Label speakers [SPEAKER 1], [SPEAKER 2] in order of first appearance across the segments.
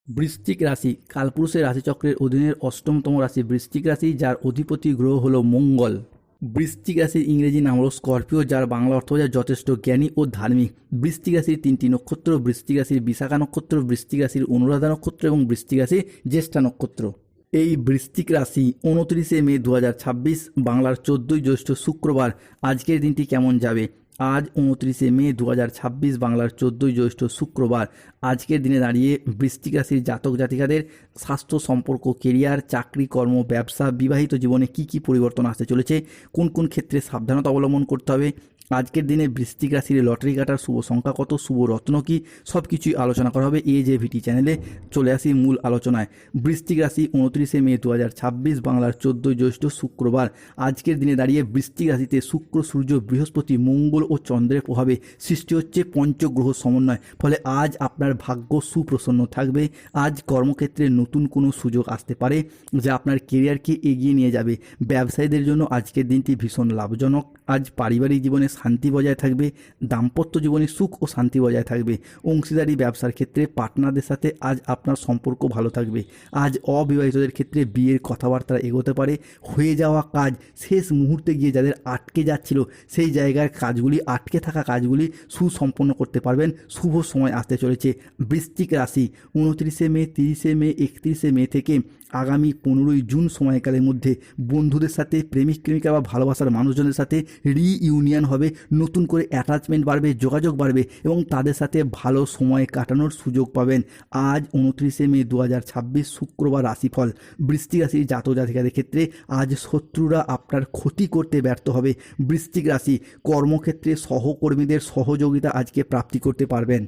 [SPEAKER 1] বৃশ্চিক রাশি কালপুরুষের রাশিচক্রের অধীনের অষ্টমতম রাশি বৃশ্চিক রাশি, যার অধিপতি গ্রহ হলো মঙ্গল। বৃশ্চিক রাশির ইংরেজি নাম হলো স্করপিও, যার বাংলা অর্থ বোঝায় যথেষ্ট জ্ঞানী ও ধার্মিক। বৃশ্চিক রাশির তিনটি নক্ষত্র: বৃশ্চিক রাশির বিশাখা নক্ষত্র, বৃশ্চিক রাশির অনুরাধা নক্ষত্র এবং বৃশ্চিক রাশির জ্যেষ্ঠা নক্ষত্র। এই বৃশ্চিক রাশি 29শে মে 2026 বাংলার 14ই জ্যৈষ্ঠ শুক্রবার আজকের দিনটি কেমন যাবে। আজ 29শে মে 2026 বাংলার 14ই জ্যৈষ্ঠ শুক্রবার আজকের দিনে দাঁড়িয়ে বৃশ্চিক রাশির জাতক জাতিকাদের স্বাস্থ্য, সম্পর্ক, কেরিয়ার, চাকরি, কর্ম, ব্যবসা, বিবাহিত জীবনে কি কি পরিবর্তন আসতে চলেছে, কোন কোন ক্ষেত্রে সাবধানতা অবলম্বন করতে হবে, আজকের দিনে বৃশ্চিক রাশির লটারি কাটার শুভ সংখ্যা কত, শুভ রত্ন কী, সব কিছুই আলোচনা করা হবে এই যে ভিটি চ্যানেলে। চলে আসি মূল আলোচনায়। বৃশ্চিক রাশি 29শে মে 2026 বাংলার 14ই জ্যৈষ্ঠ শুক্রবার আজকের দিনে দাঁড়িয়ে বৃশ্চিক রাশিতে শুক্র, সূর্য, বৃহস্পতি, মঙ্গল ও চন্দ্রের প্রভাবে সৃষ্টি হচ্ছে পঞ্চগ্রহ সমন্বয়। ফলে আজ আপনার ভাগ্য সুপ্রসন্ন থাকবে। আজ কর্মক্ষেত্রে নতুন কোনো সুযোগ আসতে পারে যা আপনার কেরিয়ারকে এগিয়ে নিয়ে যাবে। ব্যবসায়ীদের জন্য আজকের দিনটি ভীষণ লাভজনক। আজ পারিবারিক জীবনে শান্তি বজায় থাকবে, দাম্পত্য জীবনে সুখ ও শান্তি বজায় থাকবে। অংশীদারি ব্যবসার ক্ষেত্রে পার্টনারদের সাথে আজ আপনার সম্পর্ক ভালো থাকবে। আজ অবিবাহিতদের ক্ষেত্রে বিয়ের কথাবার্তা এগোতে পারে। হয়ে যাওয়া কাজ শেষ মুহূর্তে গিয়ে যাদের আটকে যাচ্ছিল সেই জায়গার কাজগুলি, আটকে থাকা কাজগুলি সুসম্পন্ন করতে পারবেন। শুভ সময় আসতে চলেছে। বৃশ্চিক রাশি 29শে মে, 30শে মে, 31শে মে থেকে আগামী 15ই জুন সময়কালের মধ্যে বন্ধুদের সাথে, প্রেমিক প্রেমিকা বা ভালোবাসার মানুষজনের সাথে রিইউনিয়ন হবে। নতুন করে অ্যাটাচমেন্ট বাড়বে, যোগাযোগ বাড়বে এবং তাদের সাথে ভালো সময় কাটানোর সুযোগ পাবেন। আজ 29শে মে 2026 শুক্রবার রাশিফল। বৃশ্চিক রাশির জাতক জাতিকাদের ক্ষেত্রে আজ শত্রুরা আপনার ক্ষতি করতে ব্যর্থ হবে। বৃশ্চিক রাশি কর্মক্ষেত্রে সহকর্মীদের সহযোগিতা আজকে প্রাপ্তি করতে পারবেন।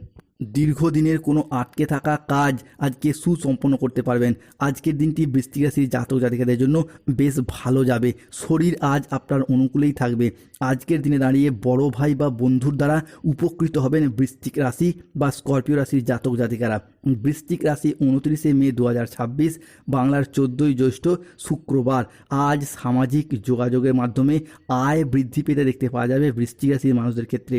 [SPEAKER 1] দীর্ঘদিনের কোনো আটকে থাকা কাজ আজকে সুসম্পন্ন করতে পারবেন। আজকের দিনটি বৃশ্চিক রাশির জাতক জাতিকাদের জন্য বেশ ভালো যাবে। শরীর আজ আপনার অনুকূলেই থাকবে। আজকের দিনে দাঁড়িয়ে বড় ভাই বা বন্ধুর দ্বারা উপকৃত হবেন বৃশ্চিক রাশি বা স্করপিও রাশির জাতক জাতিকারা। বৃশ্চিক রাশি 29শে মে 2026 বাংলার 14ই জ্যৈষ্ঠ শুক্রবার আজ সামাজিক যোগাযোগের মাধ্যমে আয় বৃদ্ধি পেতে দেখতে পাওয়া যাবে বৃশ্চিক রাশির মানুষদের ক্ষেত্রে।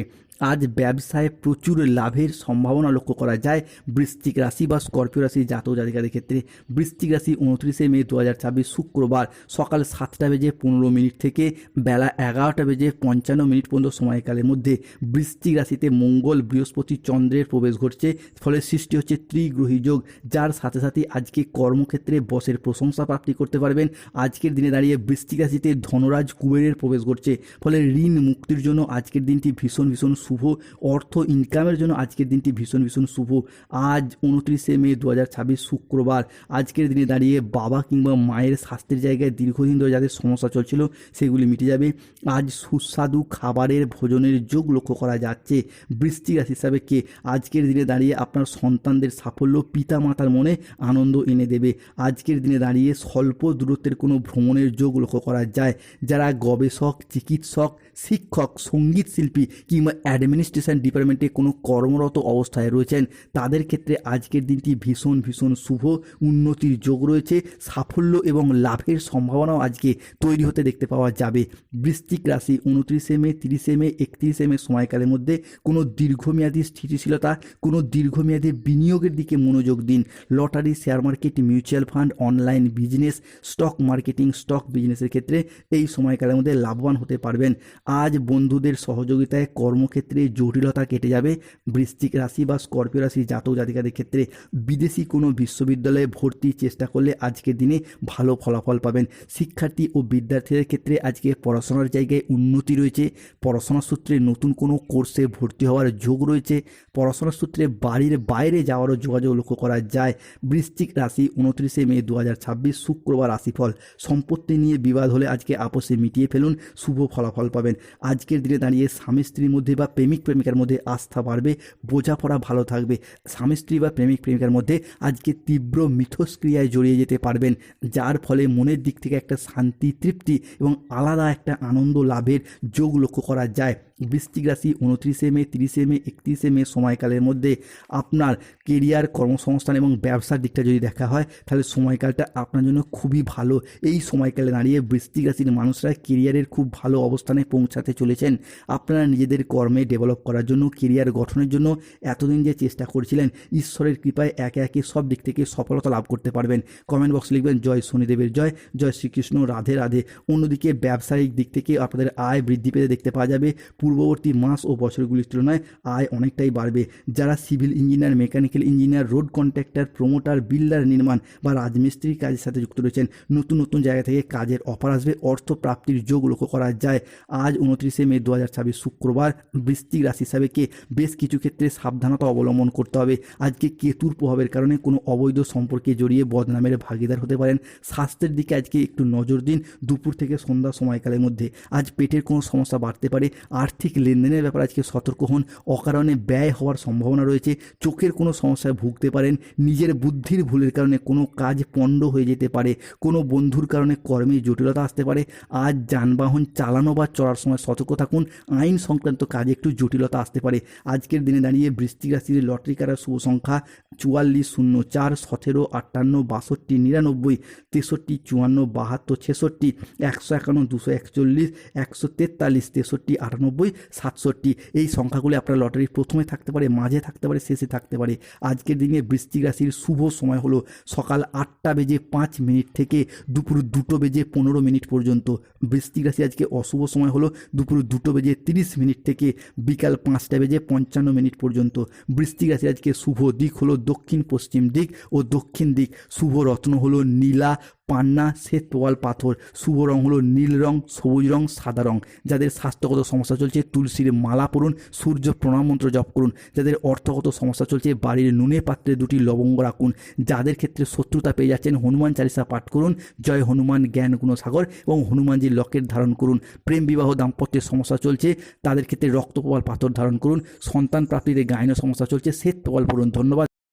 [SPEAKER 1] আজ ব্যবসায় প্রচুর লাভের সম্ভাবনা লক্ষ্য করা যায় বৃশ্চিক রাশি বা স্করপিও রাশির জাতক জাতিকাদের ক্ষেত্রে। বৃশ্চিক রাশি 29শে মে 2026 শুক্রবার সকাল 7টা বেজে 15 মিনিট থেকে বেলা 11টা বেজে 55 মিনিট পর্যন্ত সময়কালের মধ্যে বৃশ্চিক রাশিতে মঙ্গল, বৃহস্পতি, চন্দ্রের প্রবেশ ঘটছে। ফলে সৃষ্টি হচ্ছে ত্রিগ্রহী যোগ, যার সাথে সাথে আজকে কর্মক্ষেত্রে বসের প্রশংসা প্রাপ্তি করতে পারবেন। আজকের দিনে দাঁড়িয়ে বৃশ্চিক রাশিতে ধনরাজ কুবেরের প্রবেশ ঘটছে। ফলে ঋণ মুক্তির জন্য আজকের দিনটি ভীষণ ভীষণ শুভ। অর্থ ইনকামের জন্য আজকের দিনটি ভীষণ ভীষণ শুভ। আজ 29শে মে 2026 শুক্রবার আজকের দিনে দাঁড়িয়ে বাবা কিংবা মায়ের স্বাস্থ্যের জায়গায় দীর্ঘদিন ধরে যাদের সমস্যা চলছিল সেগুলি মিটে যাবে। আজ সুস্বাদু খাবারের ভোজনের যোগ লক্ষ্য করা যাচ্ছে বৃশ্চিক রাশি হিসাবে। কে আজকের দিনে দাঁড়িয়ে আপনার সন্তানদের সাফল্য পিতা মাতার মনে আনন্দ এনে দেবে। আজকের দিনে দাঁড়িয়ে স্বল্প দূরত্বের কোনো ভ্রমণের যোগ লক্ষ্য করা যায়। যারা গবেষক, চিকিৎসক, শিক্ষক, সঙ্গীত শিল্পী কিংবা অ্যাডমিনিস্ট্রেশন ডিপার্টমেন্টে কোনো কর্মরত অবস্থায় রয়েছেন তাদের ক্ষেত্রে আজকের দিনটি ভীষণ ভীষণ শুভ। উন্নতির যোগ রয়েছে, সাফল্য এবং লাভের সম্ভাবনাও আজকে তৈরি হতে দেখতে পাওয়া যাবে। বৃশ্চিক রাশি 29শে মে, 30শে মে, 31শে মে সময়কালের মধ্যে কোনো দীর্ঘমেয়াদী স্থিতিশীলতা, কোনো দীর্ঘমেয়াদী বিনিয়োগের দিকে মনোযোগ দিন। Lottery, share market, mutual fund, online business, stock marketing, stock বিজনেসের ক্ষেত্রে এই সময়কালের মধ্যে লাভবান হতে পারবেন। আজ বন্ধুদের সহযোগিতায় কর্মক্ষেত্রে জটিলতা কেটে যাবে বৃশ্চিক রাশি বা স্করপিও রাশির জাতক জাতিকাদের ক্ষেত্রে। বিদেশি কোনো বিশ্ববিদ্যালয়ে ভর্তির চেষ্টা করলে আজকের দিনে ভালো ফলাফল পাবেন। শিক্ষার্থী ও বিদ্যার্থীদের ক্ষেত্রে আজকে পড়াশোনার জায়গায় উন্নতি রয়েছে। পড়াশোনার সূত্রে নতুন কোনো কোর্সে ভর্তি হওয়ার যোগ রয়েছে। পড়াশোনার সূত্রে বাড়ির বাইরে যাওয়ারও যোগাযোগ লক্ষ্য করা যায়। বৃশ্চিক রাশি 29শে মে 2026 শুক্রবার রাশিফল। সম্পত্তি নিয়ে বিবাদ হলে আজকে আপোষে মিটিয়ে ফেলুন, শুভ ফলাফল পাবেন। আজকের দিনে দাঁড়িয়ে স্বামী স্ত্রীর মধ্যে বা প্রেমিক প্রেমিকার মধ্যে আস্থা বাড়বে, বোঝাপড়া ভালো থাকবে। স্বামী স্ত্রী বা প্রেমিক প্রেমিকার মধ্যে আজকে তীব্র মিথস্ক্রিয়ায় জড়িয়ে যেতে পারবেন, যার ফলে মনের দিক থেকে একটা শান্তি, তৃপ্তি এবং আলাদা একটা আনন্দ লাভের যোগ লক্ষ্য করা যায়। বৃশ্চিক রাশি 29 মে, 30 মে, 31 মে সময়কালের মধ্যে আপনার কেরিয়ার, কর্মসংস্থান এবং ব্যবসার দিকটা যদি দেখা হয় তাহলে সময়কালটা আপনার জন্য খুবই ভালো। এই সময়কালে দাঁড়িয়ে বৃশ্চিক রাশির মানুষরা কেরিয়ারের খুব ভালো অবস্থানে পৌঁছাতে চলেছেন। আপনারা নিজেদের কর্মে ডেভেলপ করার জন্য, কেরিয়ার গঠনের জন্য এতদিন যে চেষ্টা করছিলেন, ঈশ্বরের কৃপায় একে একে সব দিক থেকে সফলতা লাভ করতে পারবেন। কমেন্ট বক্সে লিখবেন জয় শনিদেবের জয়, জয় শ্রীকৃষ্ণ, রাধে রাধে। অন্যদিকে ব্যবসায়িক দিক থেকে আপনাদের আয় বৃদ্ধি পেতে দেখতে পাওয়া যাবে। পূর্ববর্তী মাস ও বছরগুলির তুলনায় আয় অনেকটাই বাড়বে। যারা civil engineer, mechanical engineer, road contractor, promoter, builder, নির্মাণ বা রাজমিস্ত্রির কাজের সাথে যুক্ত রয়েছেন, নতুন নতুন জায়গা থেকে কাজের অফার আসবে, অর্থ প্রাপ্তির যোগ লক্ষ্য করা যায়। আজ 29 মে 2026 শুক্রবার, বৃশ্চিক রাশি হিসাবে বেশ কিছু ক্ষেত্রে সাবধানতা অবলম্বন করতে হবে। আজকে কেতুর প্রভাবের কারণে কোনো অবৈধ সম্পর্কে জড়িয়ে বদনামের ভাগিদার হতে পারেন। স্বাস্থ্যের দিকে আজকে একটু নজর দিন। দুপুর থেকে সন্ধ্যা সময়কালের মধ্যে আজ পেটের কোনো সমস্যা বাড়তে পারে। আর্থিক লেনদেনের ব্যাপারে আজকে সতর্ক হন, অকারণে ব্যয় হওয়ার সম্ভাবনা রয়েছে। চোখের কোনো সমস্যায় ভুগতে পারেন। নিজের বুদ্ধির ভুলের কারণে কোনো কাজ পণ্ড হয়ে যেতে পারে। কোনো বন্ধুর কারণে কর্মে জটিলতা আসতে পারে। আজ যানবাহন চালানো বা চলার সময় সতর্ক থাকুন। আইন সংক্রান্ত কাজে একটু জটিলতা আসতে পারে। আজকের দিনে দাঁড়িয়ে বৃশ্চিক রাশির লটারি কাটার শুভ সংখ্যা 44, 04, 17, 58, 62, 99, 63, 54, 72, 66, 151, 241, 143, 63, 98, 67। এই সংখ্যাগুলি আপনার লটারির প্রথমে থাকতে পারে, মাঝে থাকতে পারে, শেষে থাকতে পারে। আজকের দিনে বৃশ্চিক রাশির শুভ সময় হলো সকাল 8:05 থেকে দুপুর 2:15 পর্যন্ত। বৃশ্চিক রাশি আজকে অশুভ সময় হলো দুপুর 2:30 থেকে বিকাল 5:55 পর্যন্ত। বৃশ্চিক রাশি আজকে শুভ দিক হলো দক্ষিণ পশ্চিম দিক ও দক্ষিণ দিক। শুভ রত্ন হলো নীলা, পান্না, শ্বেত প্রবাল পাথর। শুভ রং হলো নীল রং, সবুজ রং, সাদা রং। যাদের স্বাস্থ্যগত সমস্যা চলছে তুলসীর মালা পড়ুন, সূর্য প্রণাম মন্ত্র জপ করুন। যাদের অর্থগত সমস্যা চলছে বাড়ির নুনের পাত্রে 2টি লবঙ্গ রাখুন। যাদের ক্ষেত্রে শত্রুতা পেয়ে যাচ্ছেন হনুমান চালিসা পাঠ করুন, জয় হনুমান জ্ঞান গুণসাগর, এবং হনুমানজির লকেট ধারণ করুন। প্রেম বিবাহ দাম্পত্যের সমস্যা চলছে তাদের ক্ষেত্রে রক্তপ্রবাল পাথর ধারণ করুন। সন্তান প্রাপ্তিতে গাইনো সমস্যা চলছে শ্বেত প্রবাল পড়ুন। ধন্যবাদ।